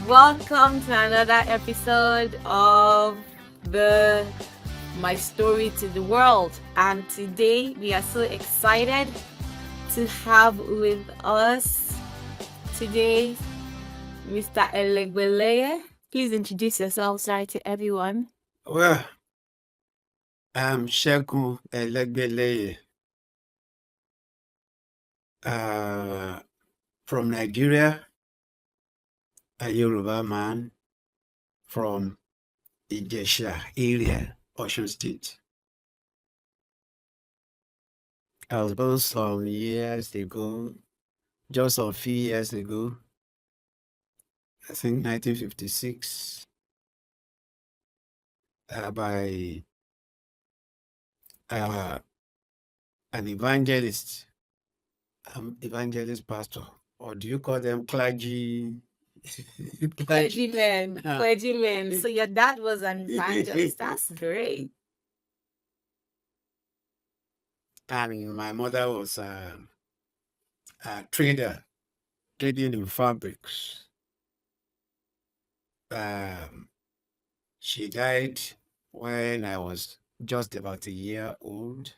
Welcome to another episode of the My Story to the World. And today we are so excited to have with us today Mr. Elegbeleye. Please introduce yourself, sorry, to everyone. Well, I'm Segun Elegbeleye, from Nigeria, a Yoruba man from Ijesha area, Osun State. I was born some years ago, just a few years ago, I think 1956, by uh, an evangelist, evangelist pastor, or do you call them clergy? Clergyman. Clergyman. So your dad was an evangelist. That's great. And my mother was a trader, trading in fabrics. She died when I was just about a year old.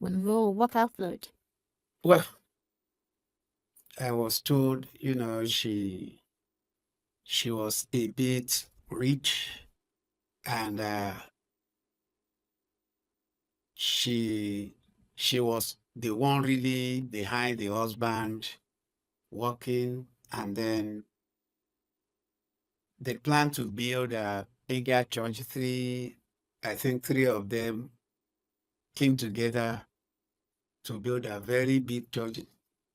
Whoa, what happened? Well, I was told, she was a bit rich, and she was the one really behind the husband working, and then they planned to build a bigger church. I think three of them came together to build a very big church.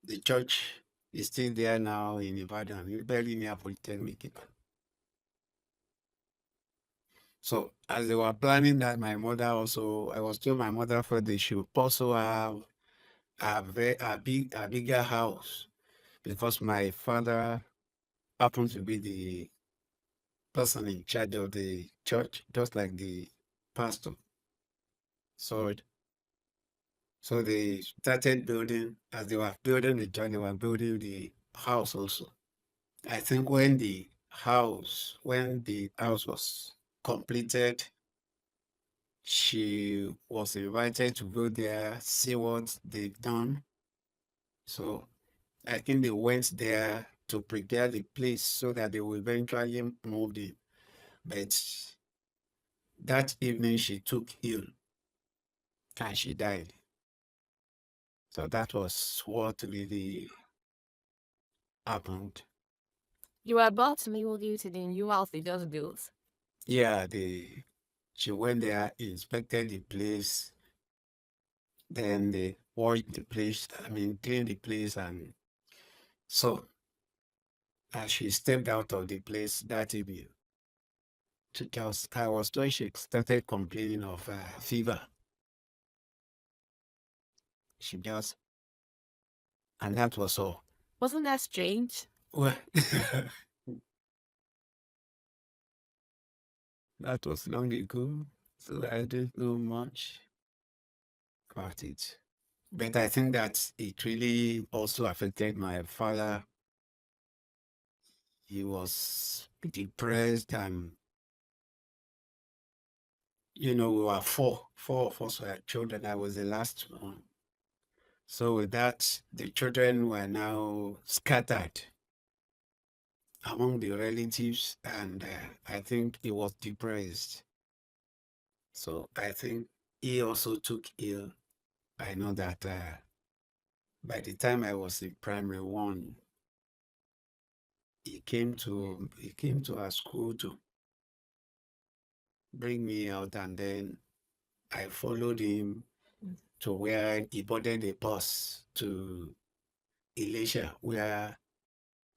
The church is still there now in Ibadan, very near Polytechnic. So as they were planning that, I was told my mother thought they should also have a bigger house, because my father happened to be the person in charge of the church, just like the pastor. So so they started building. As they were building the church, they were building the house also. I think when the house was completed, she was invited to go there, see what they've done. So I think they went there to prepare the place so that they will eventually move in. But that evening she took ill and she died. So that was what really happened. You were about to move you to the new house they just built. Yeah, she went there, inspected the place, then they washed the place, cleaned the place, and so as she stepped out of the place that evening, I was told she started complaining of fever. She just, and that was all. Wasn't that strange? Well, that was long ago, so I didn't know much about it. But I think that it really also affected my father. He was depressed, and we were four of us were children. I was the last one. So with that, the children were now scattered among the relatives, and I think he was depressed. So I think he also took ill. I know that by the time I was in primary one, he came to our school to bring me out, and then I followed him to where he boarded a bus to Elisha, where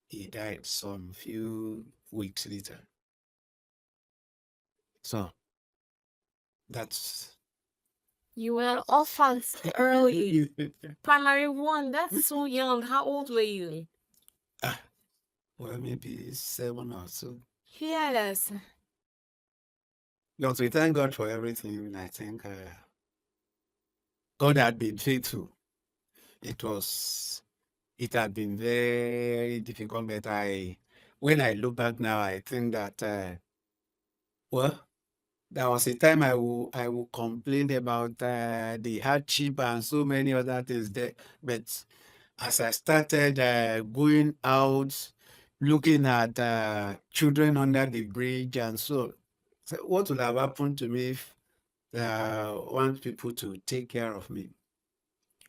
he died some few weeks later. So that's You were orphans early. Primary one, that's so young. How old were you? ah, well, maybe 7 or so. Yes. But we thank God for everything. I think God had been faithful. It had been very difficult, but when I look back now, I think that well, there was a time I will complain about the hardship and so many other things there. But as I started going out, looking at children under the bridge and so what would have happened to me if want people to take care of me?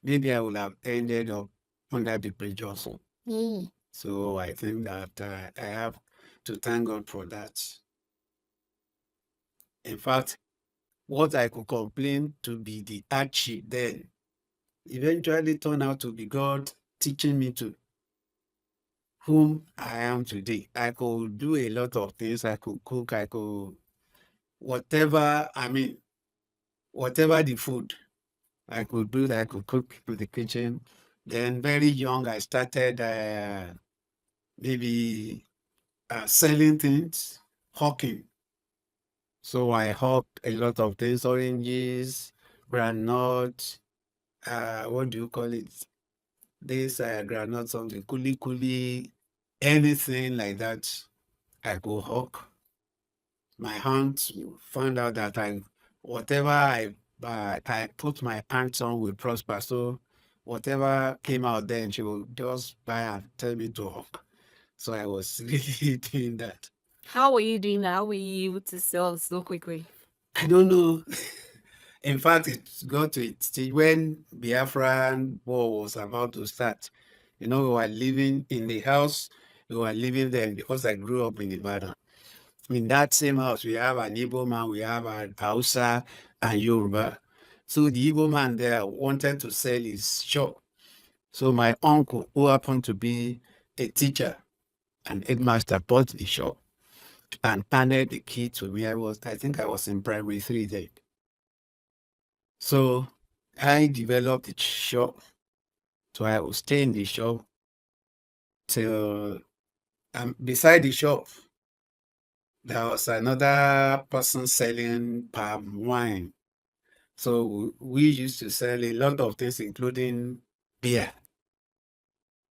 Maybe I would have ended up under the bridge also. Mm. So I think that I have to thank God for that. In fact, what I could complain to be the hardship then eventually turned out to be God teaching me to whom I am today. I could do a lot of things. I could cook. I could whatever. I mean, whatever the food I could do, I could cook in the kitchen. Then very young, I started maybe selling things, hawking. So I hawked a lot of things, oranges, granite, what do you call it? This granite something, kuli kuli, anything like that. I go hawk. My hands found out that whatever I put my hands on will prosper. So whatever came out then, she will just buy and tell me to hawk. So I was really doing that. How were you doing that? How were you able to sell so quickly? I don't know. In fact, it got to it stage when Biafran war was about to start. You know, we were living in the house. We were living there because I grew up in Ibadan. In that same house, we have an Igbo man, we have an Hausa and Yoruba. So the Igbo man there wanted to sell his shop. So my uncle, who happened to be a teacher and headmaster, bought the shop and handed the key to me. I think I was in primary three then. So I developed the shop. So I would stay in the shop till beside the shop, there was another person selling palm wine. So we used to sell a lot of things, including beer.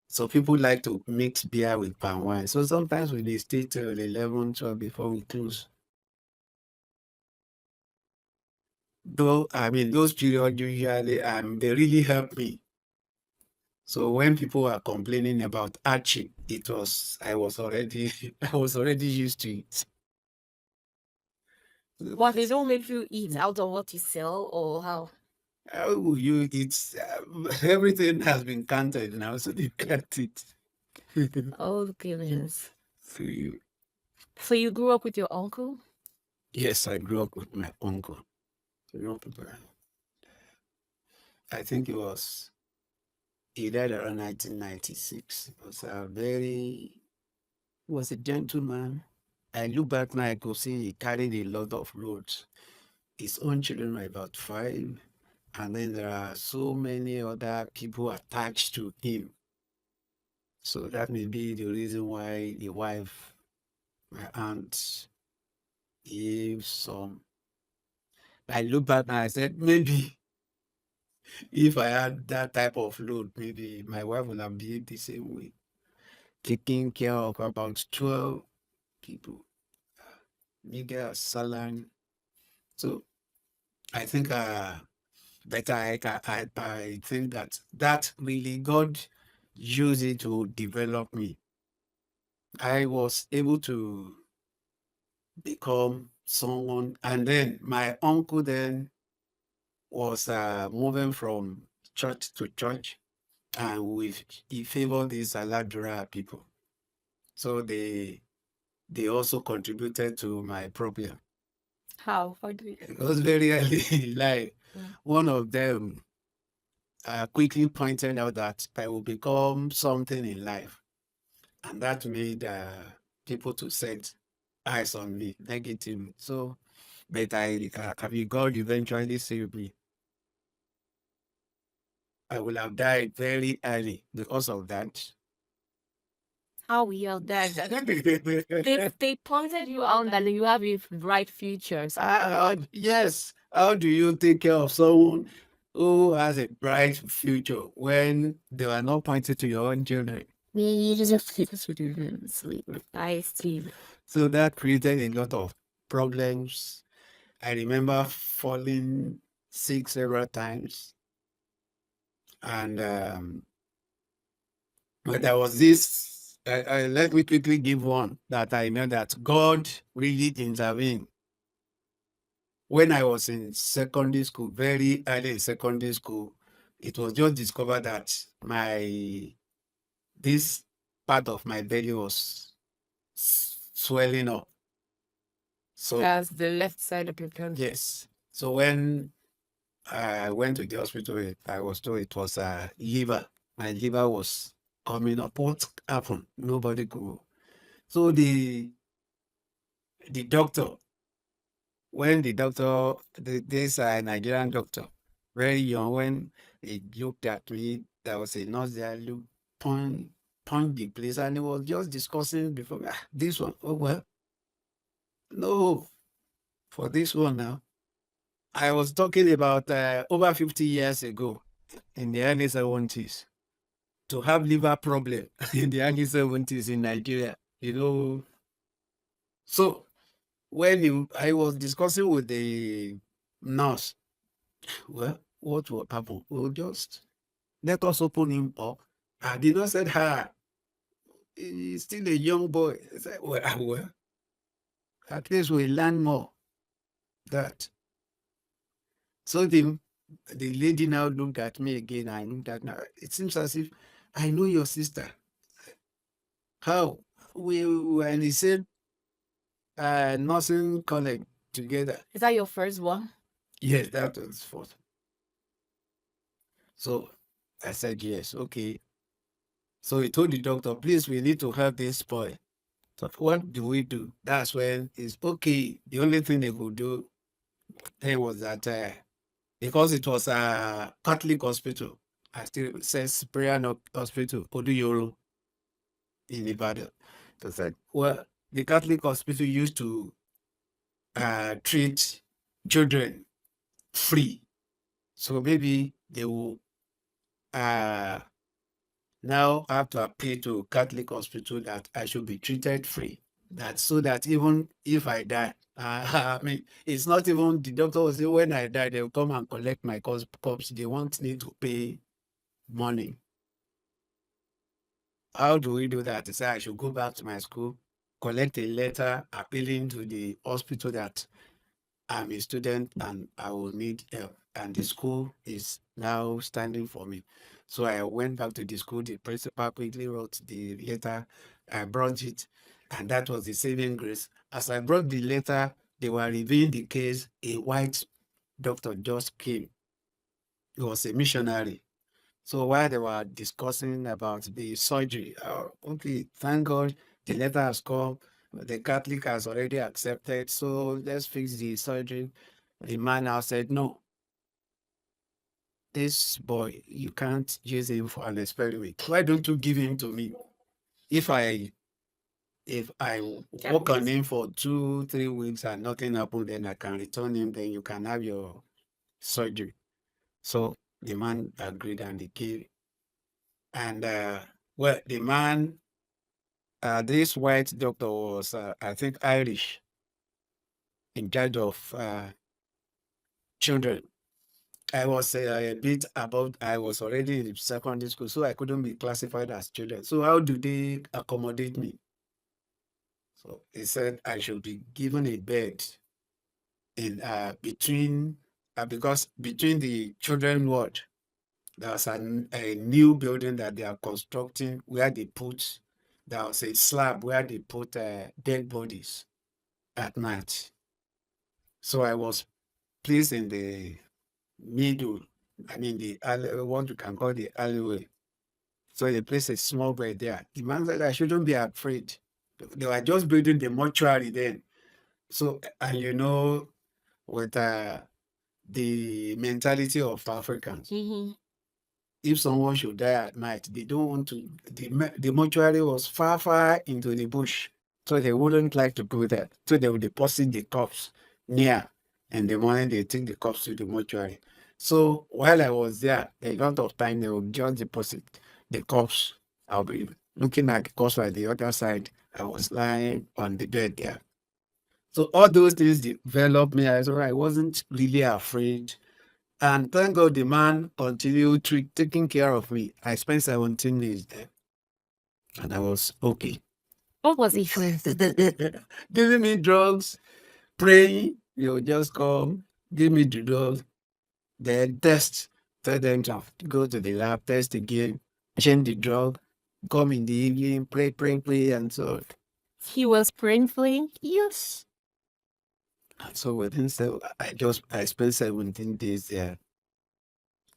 So people like to mix beer with palm wine. So sometimes we dey stay till 11, 12 before we close. Though, I mean, those periods usually, they really help me. So when people were complaining about hardship, I was already, I was already used to it. But they don't make you eat out of what you sell, or how? Oh, everything has been counted now, so you can't eat. Oh goodness. So So you grew up with your uncle? yes, I grew up with my uncle. I think he died around 1996. He was a gentleman. I look back now, I could see he carried a lot of loads. His own children were about five. And then there are so many other people attached to him. So that may be the reason why the wife, my aunt, gave some. I look back and I said, maybe if I had that type of load, maybe my wife would have behaved the same way, taking care of about 12 people, meager salary. So I think better I think that really God used it to develop me. I was able to become someone, and then my uncle then was moving from church to church, and he favored these Aladura people. So they also contributed to my problem. How? How do you? It was very early. Like Mm. one of them quickly pointed out that I will become something in life, and that made people to set eyes on me negatively. So, but God eventually saved me. I would have died very early because of that. How we yelled that? They pointed you out that you have a bright future. So Yes. How do you take care of someone who has a bright future when they were not pointed to your own children? I see. So that created a lot of problems. I remember falling sick several times. And but there was this, let me quickly give one that I know that God really intervened. When I was in secondary school, very early in secondary school, it was just discovered that this part of my belly was swelling up. So That's the left side of your pelvis. yes. So when I went to the hospital, I was told it was a liver. My liver was coming up. What happened? Nobody could. So the doctor, when the doctor, this Nigerian doctor, very young, when he looked at me, there was a nurse there, looked, point the place, and he was just discussing before, this one, oh well, no, for this one now. I was talking about over 50 years ago in the early 70s to have liver problem in the early 70s in Nigeria, you know. So I was discussing with the nurse, well, what will happen? We'll just let us open him up. I did not say, he's still a young boy. I said, well, at least we learn more. That. So the lady now looked at me again. I looked at her. It seems as if I know your sister. How? We were in the same nursing college together. Is that your first one? Yes, that was fourth. So I said, yes, okay. So he told the doctor, please, we need to have this boy. So what do we do? That's when it's okay. The only thing they could do then was that because it was a Catholic hospital, I still says prayer hospital, Oduyoro in Ibadan. So I said, well, the Catholic hospital used to treat children free. So maybe they will now have to appeal to Catholic hospital that I should be treated free. That so that even if I die, I mean, it's not even the doctor will say when I die, they'll come and collect my corpse. They want me to pay money. How do we do that? They say I should go back to my school, collect a letter appealing to the hospital that I'm a student and I will need help. And the school is now standing for me. So I went back to the school. The principal quickly wrote the letter. I brought it, and that was the saving grace. As I brought the letter, they were reviewing the case. A white doctor just came. He was a missionary. So while they were discussing about the surgery, okay, thank God the letter has come. The Catholic has already accepted. So let's fix the surgery. The man now said, no, this boy, you can't use him for an experiment. Why don't you give him to me? If I work on him for 2-3 weeks and nothing happened, then I can return him, then you can have your surgery. So the man agreed and he gave. And well, the man, this white doctor was, I think, Irish, in charge of children. I was a bit above, I was already in secondary school, so I couldn't be classified as children. So how do they accommodate me? So he said I should be given a bed in between, because between the children ward, there's a new building that they are constructing where they put, there was a slab where they put dead bodies at night. So I was placed in the middle, I mean the alley, what you can call the alleyway. So they placed a small bed there. The man said I shouldn't be afraid. They were just building the mortuary then. So, and you know, with the mentality of Africans, if someone should die at night, they don't want to, the mortuary was far, far into the bush. So they wouldn't like to go there. So they would deposit the corpse near. In the morning, they take the corpse to the mortuary. So while I was there, a lot of time they would just deposit the corpse. I'll be looking at the course the other side. I was lying on the bed there. So all those things developed me. I wasn't really afraid. And thank God the man continued taking care of me. I spent 17 days there and I was okay. What was it for? Giving me drugs, praying, just come, give me the drugs, then test, tell them to go to the lab, test again, change the drug, come in the evening, pray, and so on. He was praying for you? Yes. And so I spent 17 days there.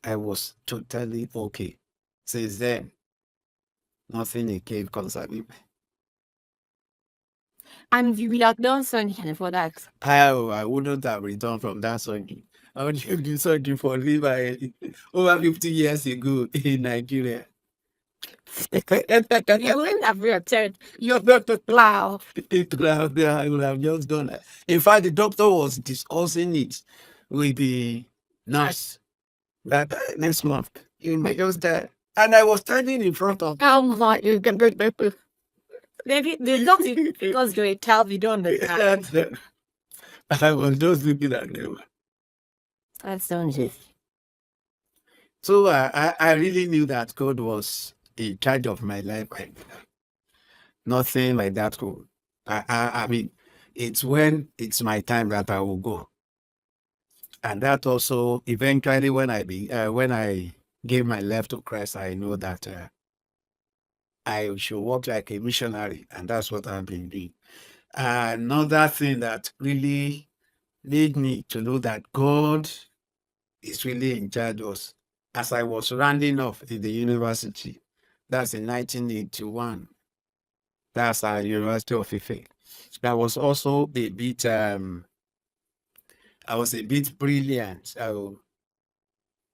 I was totally okay. Since then, nothing again concerning me. And you will have done something for that. I wouldn't have returned from that surgery. I would have done surgery for liver over 50 years ago in Nigeria. You wouldn't have returned. You're not a Wow. I would have just done that. In fact, the doctor was discussing it with the nurse that next month you may just die. And I was standing in front of Oh my, you can get people. Maybe the doctor, because you're a child, you don't understand. and I was just looking at them. That's dangerous. So I really knew that God was in charge of my life. Nothing like that could. I mean, it's when it's my time that I will go. And that also eventually when I gave my life to Christ, I know that I should work like a missionary, and that's what I've been doing. Another thing that really made me to know that God is really in charge was as I was rounding off in the university. That's in 1981. That's our University of Ife. That was also a bit I was a bit brilliant. So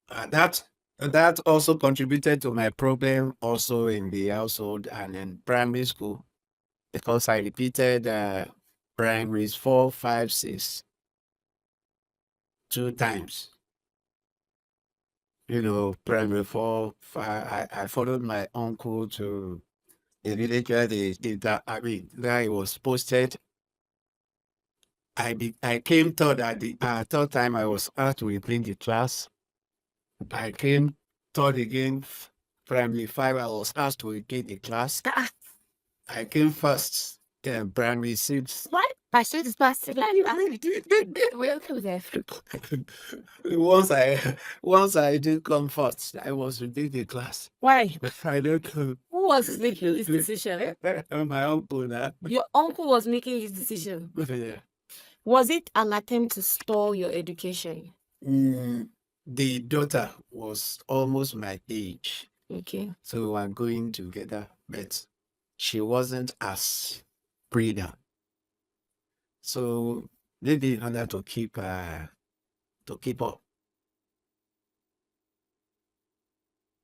that also contributed to my problem also in the household and in primary school because I repeated primaries 4, 5, 6 2 times. Primary 4, 5. I followed my uncle to the village where where he was posted. I came third at the third time I was asked to replace the class. I came third again, primary 5. I was asked to replace the class. I came first, primary 6. What? My student is plastic. Welcome there. Once I did come first, I was repeating the class. Why? I don't know. Who was making this decision? My uncle now. Your uncle was making his decision. Yeah. Was it an attempt to stall your education? The daughter was almost my age. Okay. So we were going together, but she wasn't as brilliant. So maybe in order to keep up.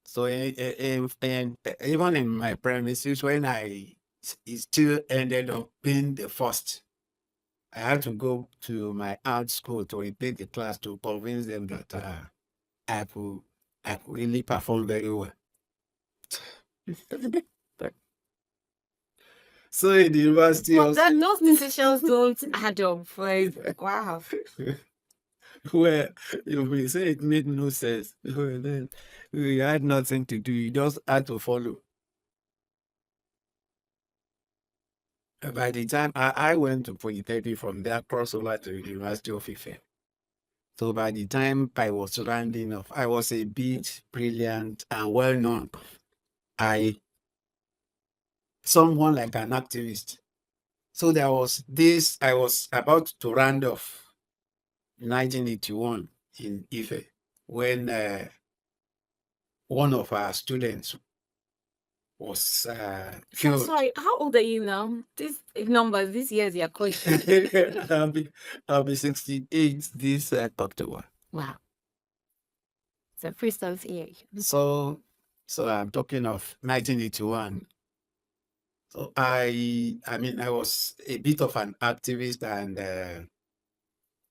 So even in my premises, when I still ended up being the first, I had to go to my art school to repeat the class to convince them that I could really perform very well. So in the university, Well, then those decisions don't add up. Wow. where you will say it made no sense. Well, then we had nothing to do. You just had to follow. By the time I went to Polytechnic from there, cross over to the University of Ife. So by the time I was rounding off, I was a bit brilliant and well known. Someone like an activist. So there was this, I was about to round off 1981 in Ife when one of our students was killed. Sorry, how old are you now? These numbers, these years you're calling. I'll be 68 this October. Wow. So first of year. So I'm talking of 1981. So I was a bit of an activist, and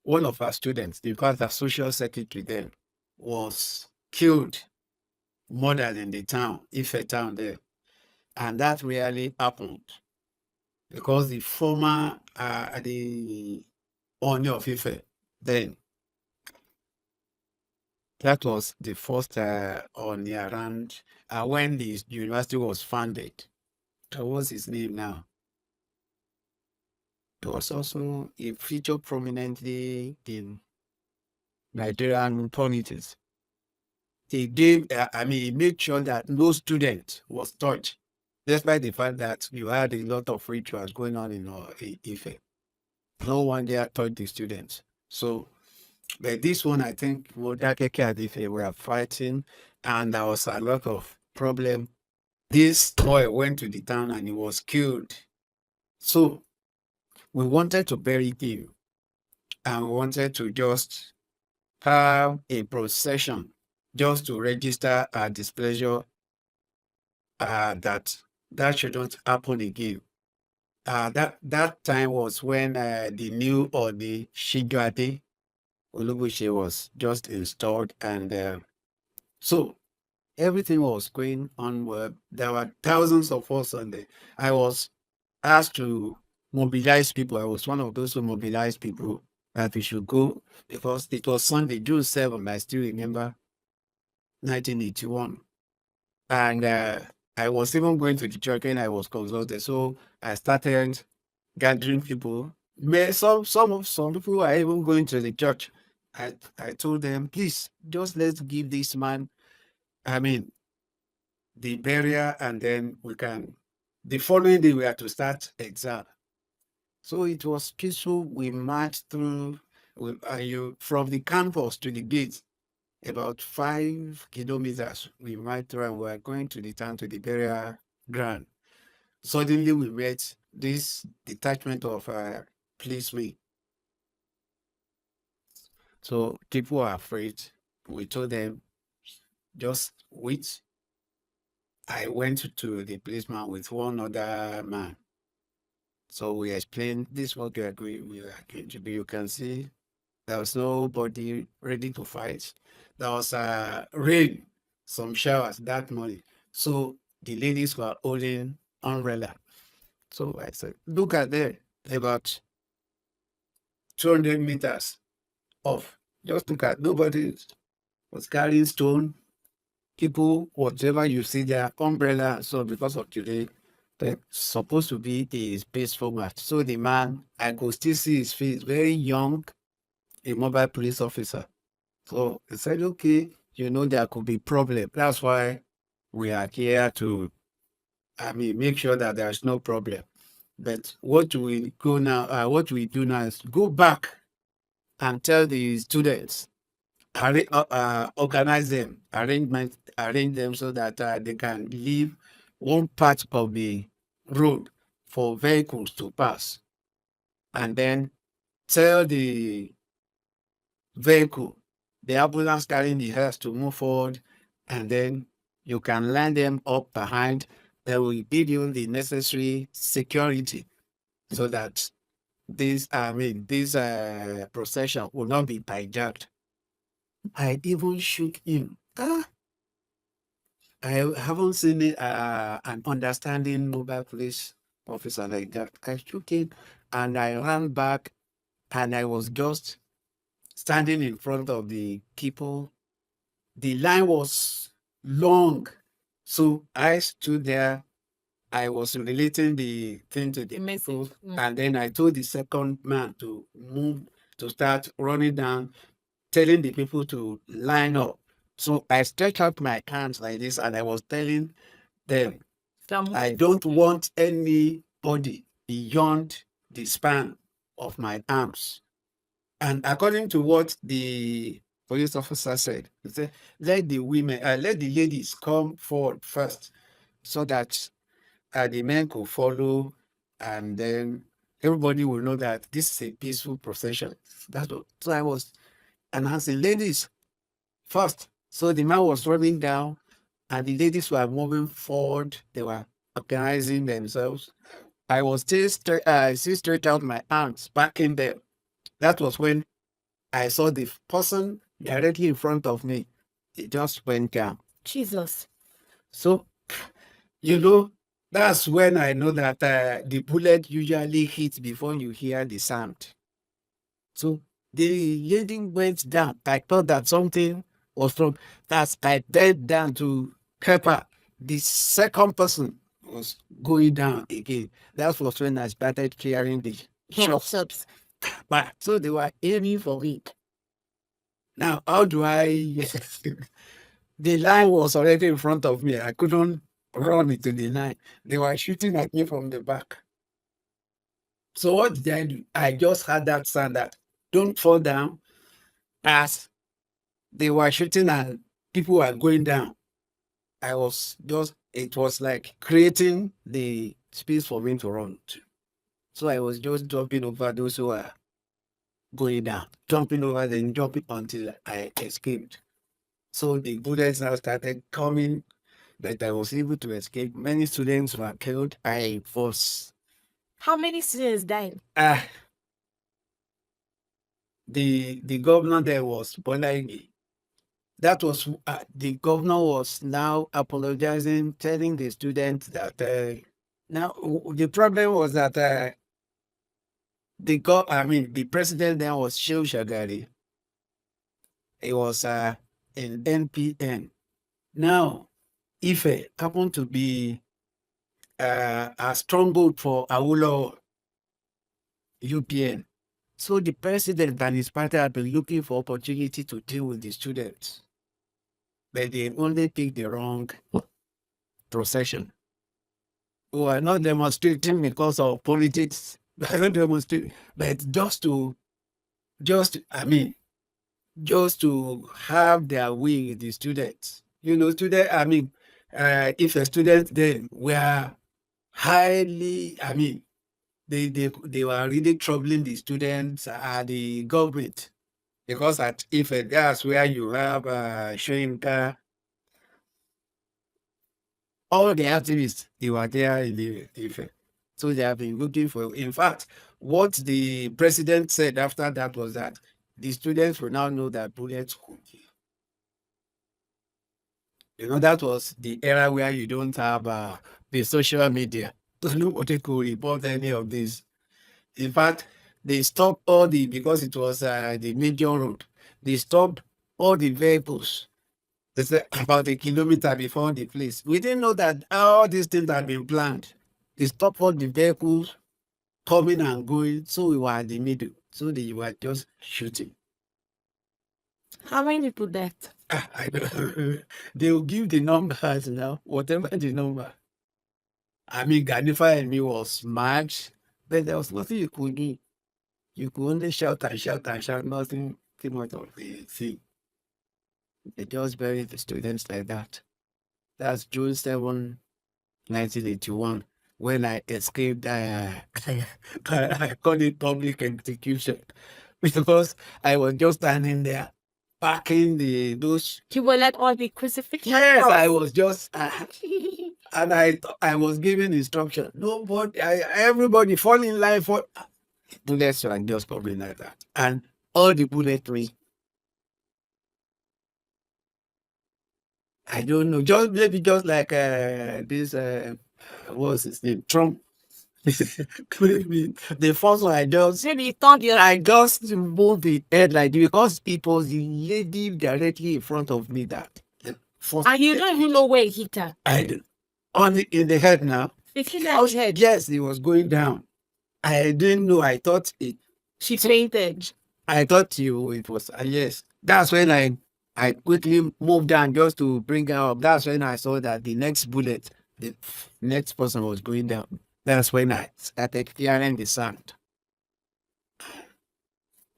one of our students, in fact, the social secretary then, was killed, murdered in the town, Ife town there. And that really happened because the former, the Oni of Ife, then that was the first Oni around when the university was founded. So what's his name now? He was also, he featured prominently in Nigerian politics. He gave, he made sure that no student was touched, despite the fact that you had a lot of rituals going on in Ife. No one there touched the students. So, but this one, I think, Modakeke and Ife were fighting, and there was a lot of problem. This boy went to the town and he was killed. So, we wanted to bury him and we wanted to just have a procession just to register our displeasure that that shouldn't happen again. That time was when the new or the Shigade Olubuche was just installed, and so everything was going on well. There were thousands of us on there. I was asked to mobilize people. I was one of those who mobilized people that we should go because it was Sunday, June 7th. I still remember 1981. And I was even going to the church when I was consulted. So I started gathering people. Some people are even going to the church. I told them, please, just let's give this man, I mean, the burial, and then we can. The following day, we had to start exam. So it was peaceful. We marched through from the campus to the gate, about 5 kilometers. We marched through and we were going to the town to the burial ground. Suddenly, we met this detachment of policemen. So people are afraid. We told them, just wait. I went to the policeman with one other man. So we explained this what we are going to do. You can see there was nobody ready to fight. There was rain, some showers that morning. So the ladies were holding umbrella. So I said, look at there, about 200 meters off. Just look at nobody was carrying stone. People, whatever you see there, umbrella. So because of today, it's supposed to be a peaceful match. So the man, I could still see his face, very young, a mobile police officer. So he said, okay, there could be problem. That's why we are here to, make sure that there's no problem. But what we go now, what we do now is go back and tell the students, organize them, arrange them so that they can leave one part of the road for vehicles to pass, and then tell the vehicle, the ambulance carrying the hearse to move forward, and then you can line them up behind. They will give you the necessary security so that this procession will not be hijacked. I even shook him. I haven't seen an understanding mobile police officer like that. I shook him and I ran back and I was just standing in front of the people. The line was long. So I stood there. I was relating the thing to the people. And then I told the second man to move, to start running down, telling the people to line up. So I stretched out my hands like this and I was telling them, I don't want anybody beyond the span of my arms. And according to what the police officer said, he said, let the ladies come forward first so that the men could follow, and then everybody will know that this is a peaceful procession. That's what, so I was announcing, ladies first. So the man was running down, and the ladies were moving forward. They were organizing themselves. I was still straight out my arms, backing them. That was when I saw the person directly in front of me. It just went down. Jesus. So, you know, That's when I know that the bullet usually hits before you hear the sound. So the lady went down. I thought that something was wrong. That's I bent down to help her. The second person was going down again. That was when I started hearing the shots. But so they were aiming for it. Now, how do I? The line was already in front of me. I couldn't run into the line. They were shooting at me from the back. So what did I do? I just had that sound that don't fall down as they were shooting and people were going down. I was just, it was like creating the space for me to run to. So I was just jumping over those who were going down, jumping over them, jumping until I escaped. So the bullets now started coming, but I was able to escape. Many students were killed. I was, How many students died? ah, the governor there was Bolaigi. That was the governor was now apologizing, telling the students that now the problem was that the president then was Shehu Shagari. He was in NPN. Now, Ife happened to be a stronghold for Awolowo UPN. So the president and his party have been looking for opportunity to deal with the students, but they only picked the wrong procession. We are not demonstrating because of politics. We are not demonstrating, but just to have their way with the students. You know, if a student then were highly, they were really troubling the students and the government because if that's where you have showing all the activists, they were there in the Ife. So they have been looking for. In fact, what the president said after that was that the students will now know that bullets could kill. You know, that was the era where you don't have the social media. So nobody could report any of this. In fact, they stopped because it was the major road. They stopped all the vehicles. They said about a kilometer before the place. We didn't know that all these things had been planned. They stopped all the vehicles coming and going. So we were in the middle. So they were just shooting. How many people died? I don't, they will give the numbers now, whatever the number. Ganifa and me was mad, but there was nothing you could do. You could only shout and shout and shout, nothing came out of the thing. They just buried the students like that. That's June 7, 1981, when I escaped. I call it public execution because I was just standing there packing those. You will let all the crucifixion. Yes, I was just, and I was giving instruction. Nobody, everybody fall in line for bullets were just coming like that, and all the bulletry. I don't know, just maybe just like this. What's his name? Trump. The first one I just moved the head like this because it was the lady directly in front of me that first. And you don't even know where it hit her. I did. In the head now. It hit her head. Yes, it was going down. I didn't know. I thought She fainted. I thought it was yes. That's when I quickly moved down just to bring her up. That's when I saw that the next person was going down. That's when I started hearing the sound.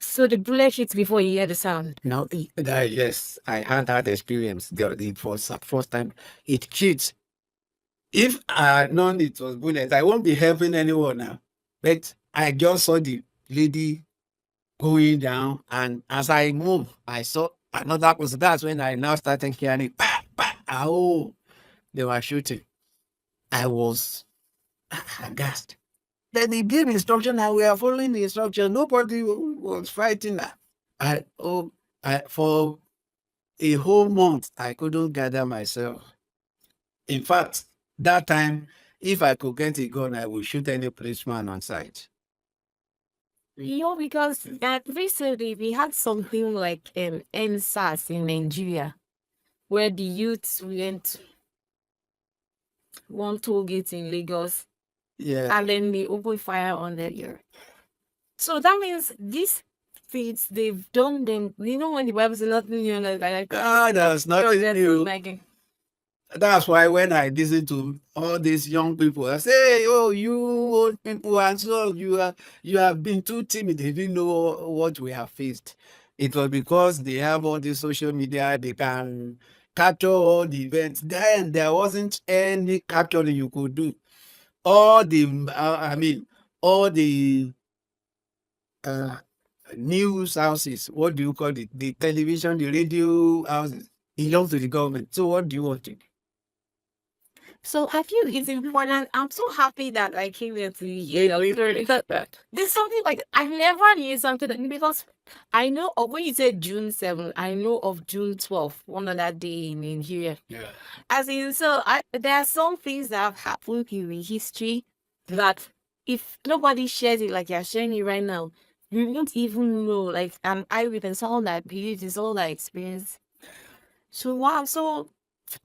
So the bullet hit before you hear the sound. Now, yes, I had that experience. It was the first time it hit. If I had known it was bullets, I won't be helping anyone now. But I just saw the lady going down, and as I moved, I saw another person. That's when I now started hearing, bah, bah, oh, they were shooting. I was aghast. Then they gave instruction and we are following the instruction. Nobody was fighting. For a whole month, I couldn't gather myself. In fact, that time, If I could get a gun, I would shoot any policeman on sight. Because recently we had something like NSAS in Nigeria, where the youths went one toll gate in Lagos Yeah. and then they opened fire on the air. So that means these things they've done them. You know when the Bible says nothing new, That's not new. like That's why when I listen to all these young people, I say, "Hey, oh, you old people, and so you have been too timid. They didn't know what we have faced." It was because they have all the social media. They can capture all the events. Then there wasn't any capturing you could do. All the, I mean, all the uh, news houses. What do you call it? The television, the radio houses belong to the government. So what do you want to do? so I feel it's important. I'm so happy that I came here to literally there's something like I never knew something because I know of when you said June 7th, I know of June 12th, one of that day in Nigeria. Yeah. As in, there are some things that have happened in the history that if nobody shares it like you're sharing it right now, you won't even know. Like an eyewitness, all that believe is all that experience. So wow, so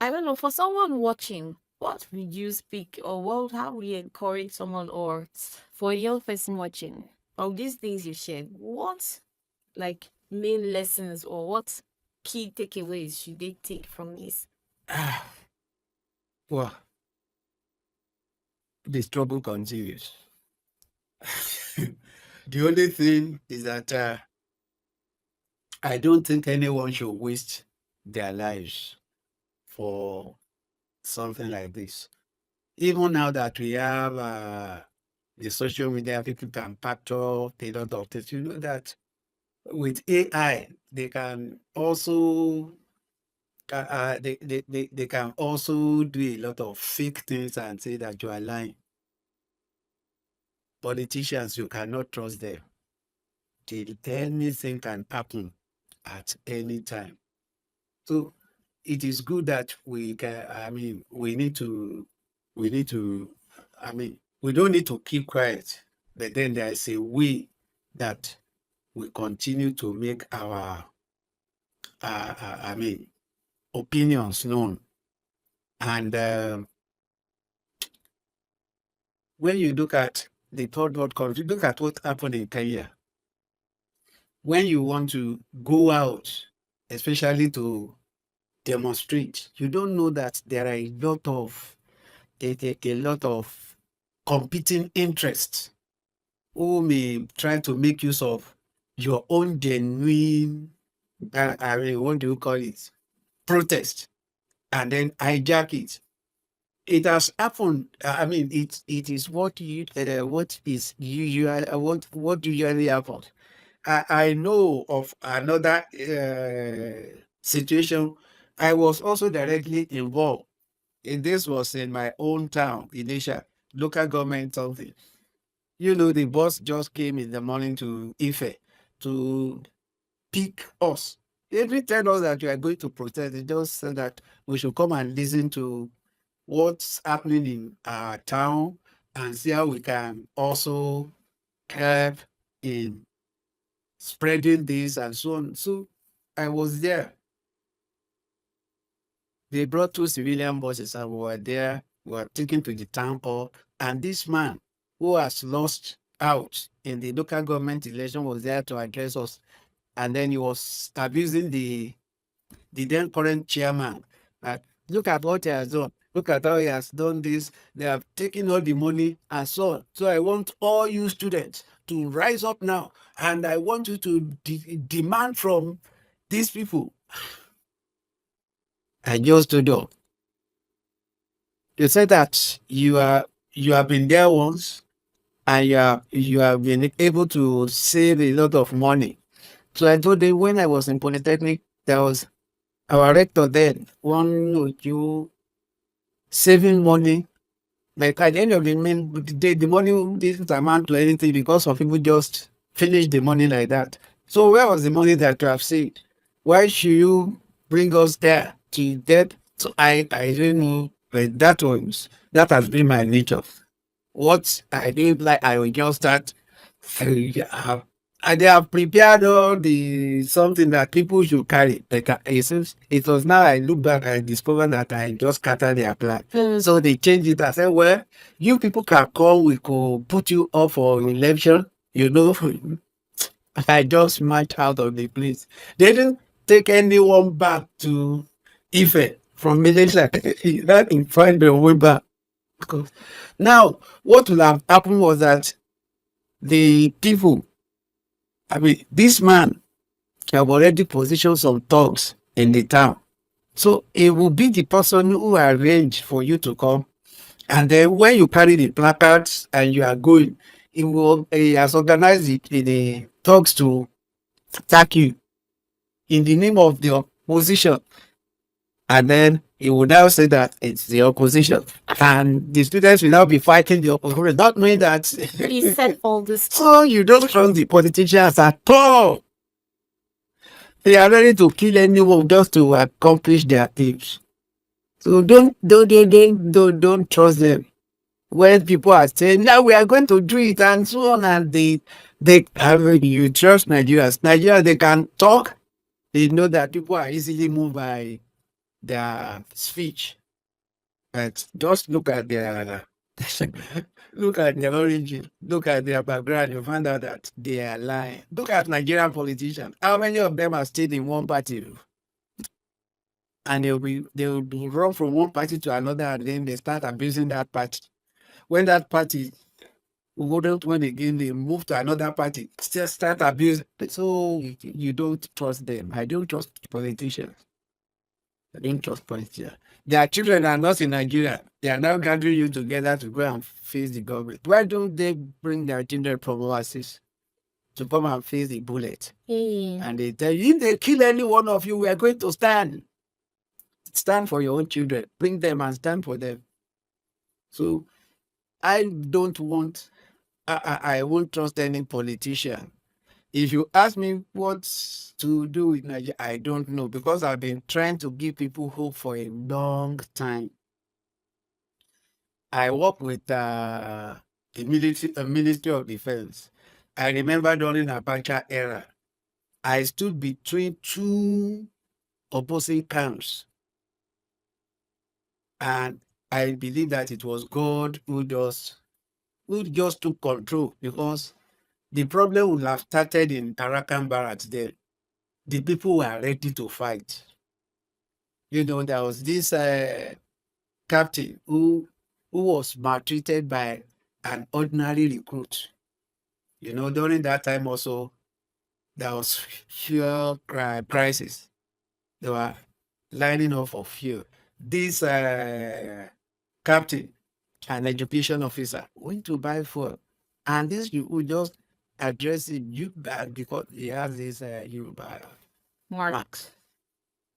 I don't know, for someone watching, what would you speak or how would you encourage someone or for a young person watching of these things you shared, what like main lessons or what key takeaways should they take from this? Well, the struggle continues. The only thing is that I don't think anyone should waste their lives for something like this. Even now that we have the social media, people can capture a lot of things. You know that with AI, they can also they can also do a lot of fake things and say that you are lying. Politicians, you cannot trust them. Anything can happen at any time. So it is good that we can, I mean, we need to, I mean, we don't need to keep quiet, but then there is a way that we continue to make I mean, opinions known. And when you look at the third world country, look at what happened in Kenya. When you want to go out, especially to demonstrate, you don't know that there are a lot of competing interests who may try to make use of your own genuine, I mean, what do you call it, protest, and then hijack it. It has happened. I mean, it is what is usual, what usually happens. I know of another situation. I was also directly involved. And this was in my own town, Elisha, local government something. You know, the boss just came in the morning to Ife to pick us. They didn't tell us that we are going to protest. They just said that we should come and listen to what's happening in our town and see how we can also help in spreading this and so on. So I was there. They brought two civilian buses and we were there. We were taken to the town hall. And this man who has lost out in the local government election was there to address us. And then he was abusing the then current chairman. Look at what he has done. Look at how he has done this. They have taken all the money and so on. So I want all you students to rise up now. And I want you to demand from these people. I just stood up. You said that you have been there once and you have been able to save a lot of money. So I told them when I was in Polytechnic, there was our rector then, one you saving money. Like at the end of the day, the money didn't amount to anything because some people just finish the money like that. So where was the money that you have saved? Why should you bring us there to debt? So I don't know. But that has been my nature. What I did like, I will just start. I have, they have prepared all the something that people should carry. Like it was now I look back and discover that I just scattered their plan. So they changed it. I said, well, you people can come, we could put you up for election. You know, I just marched out of the place. They didn't take anyone back to Ife from Malaysia. That in find the way back. Because now, what would have happened was that the people, I mean, this man have already positioned some thugs in the town. So it will be the person who arranged for you to come. And then when you carry the placards and you are going, he has organized the thugs to attack you in the name of the opposition. And then he will now say that it's the opposition. And the students will now be fighting the opposition, not knowing that. He said all this. So you don't trust the politicians at all. They are ready to kill anyone just to accomplish their aims. So don't trust them. When people are saying, now we are going to do it and so on, and you trust Nigerians. Nigerians, they can talk. They know that people are easily moved by their speech. But just look at their look at their origin, look at their background, you find out that they are lying. Look at Nigerian politicians. How many of them are stayed in one party? And they'll be run from one party to another, and then they start abusing that party. When that party wouldn't win again, they move to another party, still start abusing. So you don't trust them. I don't trust politicians. I don't trust politicians. Their children are not in Nigeria. They are now gathering you together to go and face the government. Why don't they bring their children from overseas to come and face the bullet? And they tell you, if they kill any one of you, we are going to stand. Stand for your own children. Bring them and stand for them. So I don't want, I won't trust any politician. If you ask me what to do with Nigeria, I don't know, because I've been trying to give people hope for a long time. I work with the Ministry of Defense. I remember during the Abacha era, I stood between two opposing camps, and I believe that it was God who just took control, because the problem would have started in Arakan Barracks then. The people were ready to fight. You know, there was this captain who was maltreated by an ordinary recruit. You know, during that time also, there was fuel crisis. They were lining up for fuel. This captain, an education officer, went to buy fuel, and this you would just address it you because he has this marks.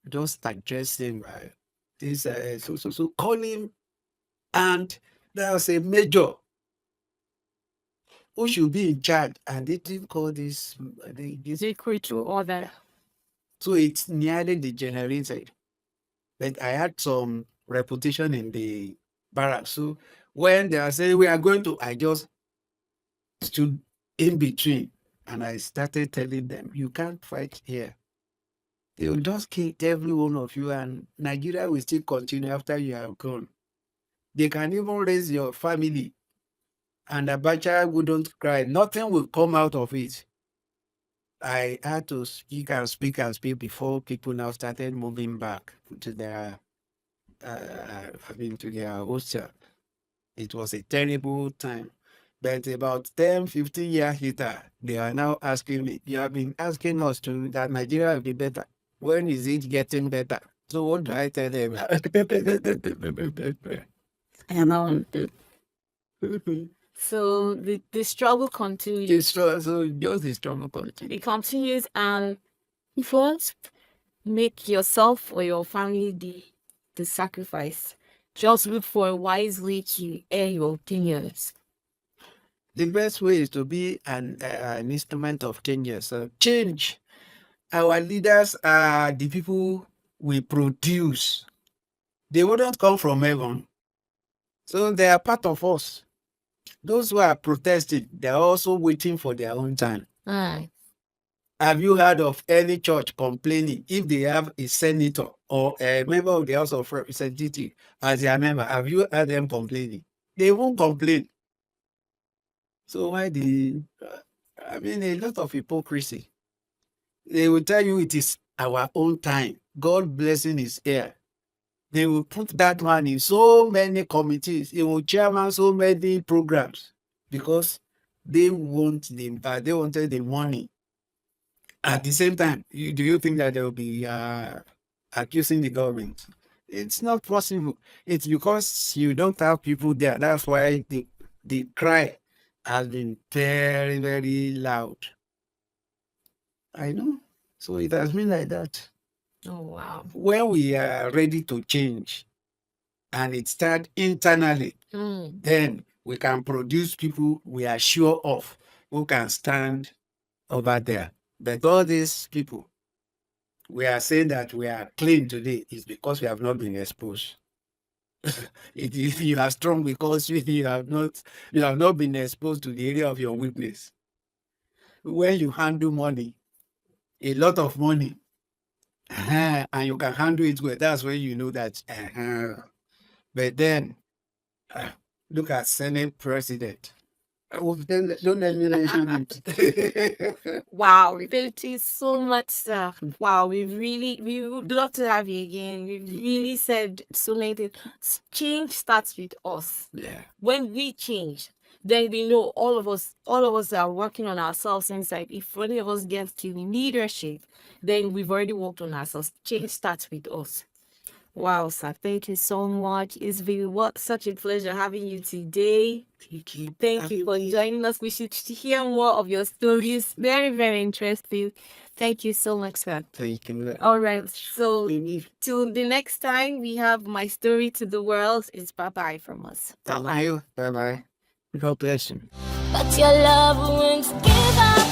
Just address him this so call him, and there was a major who should be in charge, and they didn't call this Secret to order. so it's nearly degenerated. But I had some reputation in the barracks. So when they are saying we are going to, I just stood in between, and I started telling them, you can't fight here. They will just kill every one of you, and Nigeria will still continue after you have gone. They can even raise your family, and Abacha wouldn't cry. Nothing will come out of it. I had to speak and speak and speak before people now started moving back to their, to their hostel. It was a terrible time. But about 10, 15 years later, they are now asking me, you have been asking us that Nigeria will be better. When is it getting better? So what do I tell them? So the struggle continues. So just the struggle continues. It continues, and first make yourself or your family the sacrifice. Just look for a wise way to air your opinions. The best way is to be an instrument of change. So change. Our leaders are the people we produce. They wouldn't come from heaven. So they are part of us. Those who are protesting, they are also waiting for their own time. Mm. Have you heard of any church complaining if they have a senator or a member of the House of Representatives as their member? Have you heard them complaining? They won't complain. So why the? I mean, a lot of hypocrisy. They will tell you it is our own time. God blessing is here. They will put that one in so many committees. They will chairman so many programs because they want they wanted the money. At the same time, do you think that they will be accusing the government? It's not possible. It's because you don't have people there. That's why the cry has been very, very loud. I know. So it has been like that. Oh, wow. When we are ready to change and it starts internally, Mm. then we can produce people we are sure of who can stand over there. But all these people, we are saying that we are clean today is because we have not been exposed. It is you are strong because you have not been exposed to the area of your weakness. When you handle money, a lot of money, and you can handle it well, that's when you know that. But then ah, look at Senate President. Don't let me mention it. Wow, thank you so much, sir. Wow, we would love to have you again. We've really said so many things. Change starts with us. Yeah. When we change, then we know all of us are working on ourselves inside. If any of us get to leadership, then we've already worked on ourselves. Change starts with us. Wow, sir, thank you so much. It's been such a pleasure having you today. Thank you. Thank you for joining us. We should hear more of your stories. Very, very interesting. Thank you so much, sir. Thank you. All right. So till the next time we have my story to the world, it's bye-bye from us. Bye-bye. Bye-bye. God bless you. But your love won't give up.